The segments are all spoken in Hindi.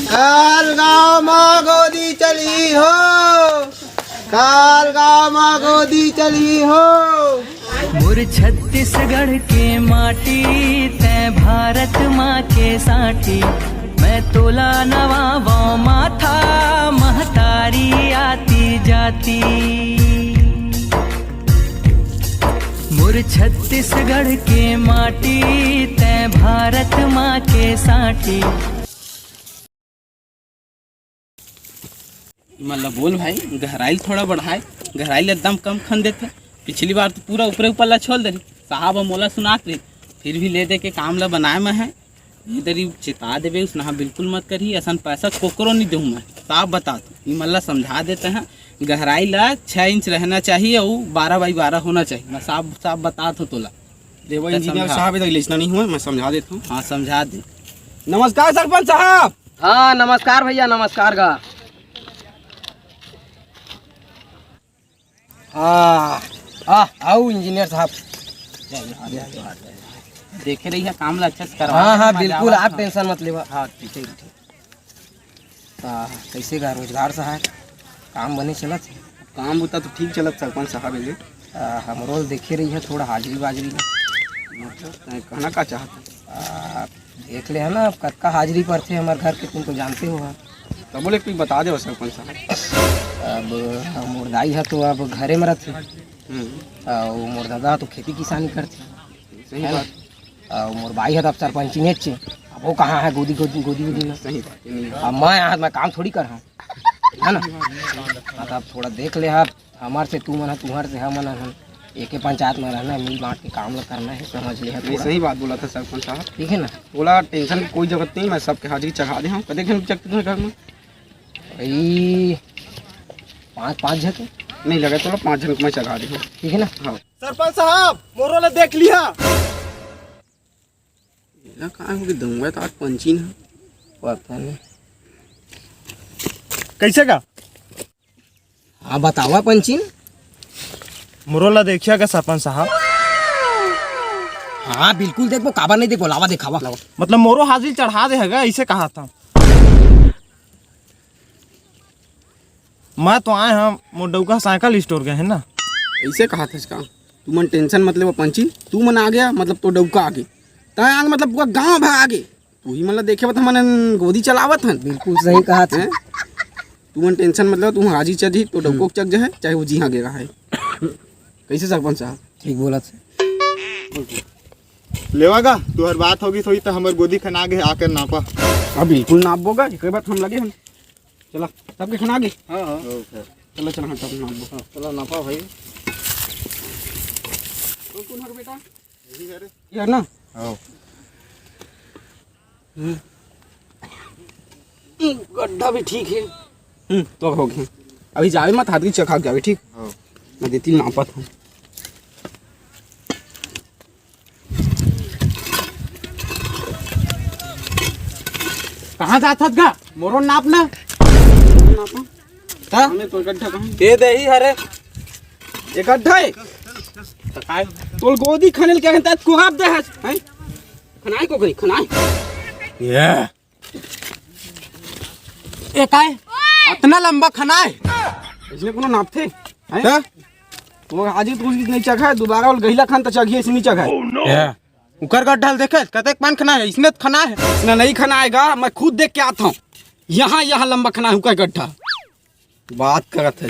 काल गाँव में गोदी चली हो, काल गाँव में गोदी चली हो। मोर छत्तीसगढ़ के माटी तै भारत माँ के साटी, मैं तोला नवाबो माथा महतारी आती जाती। मोर छत्तीसगढ़ के माटी तै भारत माँ के साटी। मतलब बोल भाई, गहराई थोड़ा बढ़ाए, गहराई एकदम कम खन देते। पिछली बार तो पूरा ऊपरे ऊपर ला छोड़ दे साहब, मोला सुनात रही, फिर भी ले दे के काम ला बनाए में है। इधर चिता देवे उसना बिल्कुल मत करी, ऐसा पैसा कोकरो नहीं दूँ मैं, साफ बता दो। ये मतलब समझा देते हैं, गहराई ला 6 इंच रहना चाहिए और 12 बाई 12 होना चाहिए। मैं साफ बता दो तोला। देखो इंजीनियर साहब इधर लिखना नहीं हुआ, मैं समझा देता हूँ। हाँ समझा दे। नमस्कार सरपंच साहब। हाँ नमस्कार भैया, नमस्कार का। आओ इंजीनियर साहब। देखे रही है काम ला अच्छे से करवा। हाँ बिल्कुल, आप टेंशन मत लेवा। हाँ ठीक है। कैसे का रोजगार सहायक काम बने चलत है? काम होता तो ठीक चलत सरपंच साहब। इले हमरो देखे रही है थोड़ा हाजिरी बाजरी में। मतलब कहना का चाहता देख ले है ना, अब कत्का हाजिरी पर थे हमारे घर के, तुम तो जानते हो। तो बोले कोई बता दे सरपंच साहब। अब मोर दाई है तो अब घरे में रहते, और मोर दादा तो खेती किसानी करते। सही बात। और मोर भाई है तो अब सरपंची ने चे, अब वो कहाँ है गोदी गोदी गोदी गोदी में। सही बात। अब मैं यहाँ मैं काम थोड़ी कर रहा हूँ, है ना। अब थोड़ा देख ले, आप हमारे से तू मना, तुम्हारे से हम मना, हम एक ही पंचायत में रहना है, मिल बांट के काम ला करना है, समझ ले। नहीं सही बात बोला था सरपंच साहब। ठीक है ना। बोला टेंशन की कोई जरूरत नहीं, मैं सबके हाजिरी चढ़ा दे हूँ। कदे चकते तुम्हें घर में भाई 5 झके नहीं लगे तो 5 जन को मैं चढ़ा दे हूँ। ठीक है ना। हाँ सरपंच साहब, मोरो ने देख लिया। कहाँ होगी दूंगा तो आज पंचीन है, पता नहीं कैसे का। हाँ बतावा पंचीन। मुरोला देखिया का सरपंच साहब। हाँ बिल्कुल देखो, काबा नहीं देखो, लावा दिखावा। मतलब मोरो हाजिर चढ़ा दे हैगा, ऐसे कहा था। मैं तो आए हम मोडौका साइकिल स्टोर गए है ना। ऐसे कहा था इसका। तू मन टेंशन मतलब पंची, तू मन आ गया मतलब तो डौका आगे, तय आगे मतलब पूरा गाँव भर आगे। तू ही मतलब देखे बता मन गोदी चलावत हन। बिल्कुल सही कहा था। तू मन टेंशन मतलब तू हाजी चढ़ी तो डौको चक जाए, चाहे वो जी हाँ गे रहा है। कैसे सरपंच साहब? ठीक बोला था। लेवागा तू हर बात होगी थोड़ी तो हमारे गोदी खना आगे आकर नापा। अब बिल्कुल नाप बोगा, कई बात हम लगे हम। चला सबके खना आगे। हाँ चलो चलो तब नाप बो। चलो नापा भाई। तो कौन है बेटा? यार ना। हाँ गड्ढा भी ठीक है। तो हो गया, अभी जावे मत, हाथ की चखा जावे। ठीक मैं देती नापत हूँ। कहाँ जात हत गा? मोरो नापना नापा हमें तो गड्ढा कहाँ दे दे ही हरे। एक गड्ढा है तो गोदी खनेल क्या कहता है कुहाब दे है खनाई को गई खनाई ए काय इतना लंबा खाना है? इसने कोनो नाप थे हैं? वो हाजी तो उसकी नहीं चखा है, दोबारा वो गहिला खान तो चखिए इसने नहीं चखा है। उकर गड्ढा देखे कतेक पान खना है, इसने खना है। इसने नहीं खनाएगा, मैं खुद देख के आता हूँ। यहाँ लंबा खना है उसका गड्ढा। बात करत है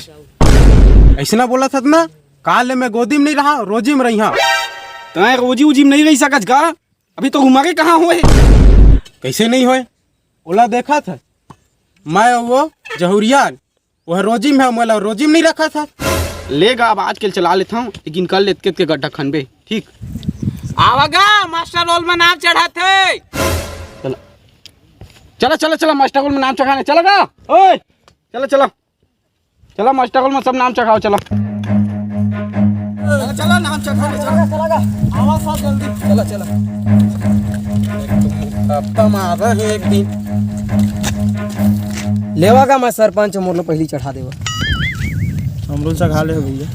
ऐसा बोला था ना, काल मैं गोदी में नहीं रहा, रोजी में रही। हाँ तय रोजी उजी में नहीं रही सकत का? अभी तो उमरे कहाँ हुए? कैसे नहीं होए? ओला देखा था मैं, वो जहुरियान वह रोजी में है, मोला रोजी में नहीं रखा था। लेगा अब आज के चला लेता हूँ, लेकिन कल लेते के गड्ढा खनबे। ठीक आवागा मास्टर रोल में नाम चढ़ाते। चला चला चला मास्टर रोल में नाम चढ़ाने चलेगा। ओए चला चला चला मास्टर रोल में सब नाम चढ़ाओ। चला चला नाम चढ़ाने चला। आवाज साफ जल्दी। चला चला। अब तो मारा है एक दिन। लेवा का मैं सरपंच मोर पहली चढ़ा देवा। हमरो चढ़ा ले भैया।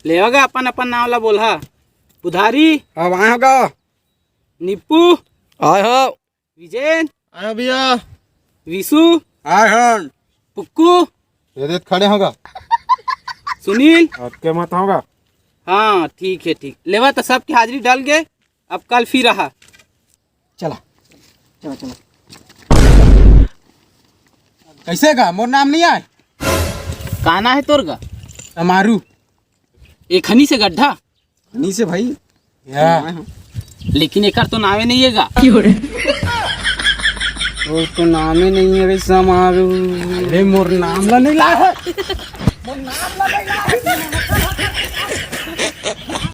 लेवागा अपन अपन नाम ला बोला। उधारी अब आए होगा। निप्पू आए हो विजयन आया भैया। विशु, आय हन पुक्कू, ये देख खड़े होगा सुनील। आपके मत होगा। हाँ ठीक है ठीक। लेवा तो सबकी हाजिरी डाल गए, अब कल फिर रहा। चला चलो चलो। कैसे का मोर नाम नहीं आए? काना है तोर का? अमारू एक हनी से गड्ढा, नहीं से भाई या लेकिन एक तो नावे नहीं है गा। वो तो नाम ही नहीं है रे समारू। अरे मोर नाम ला नहीं ला है।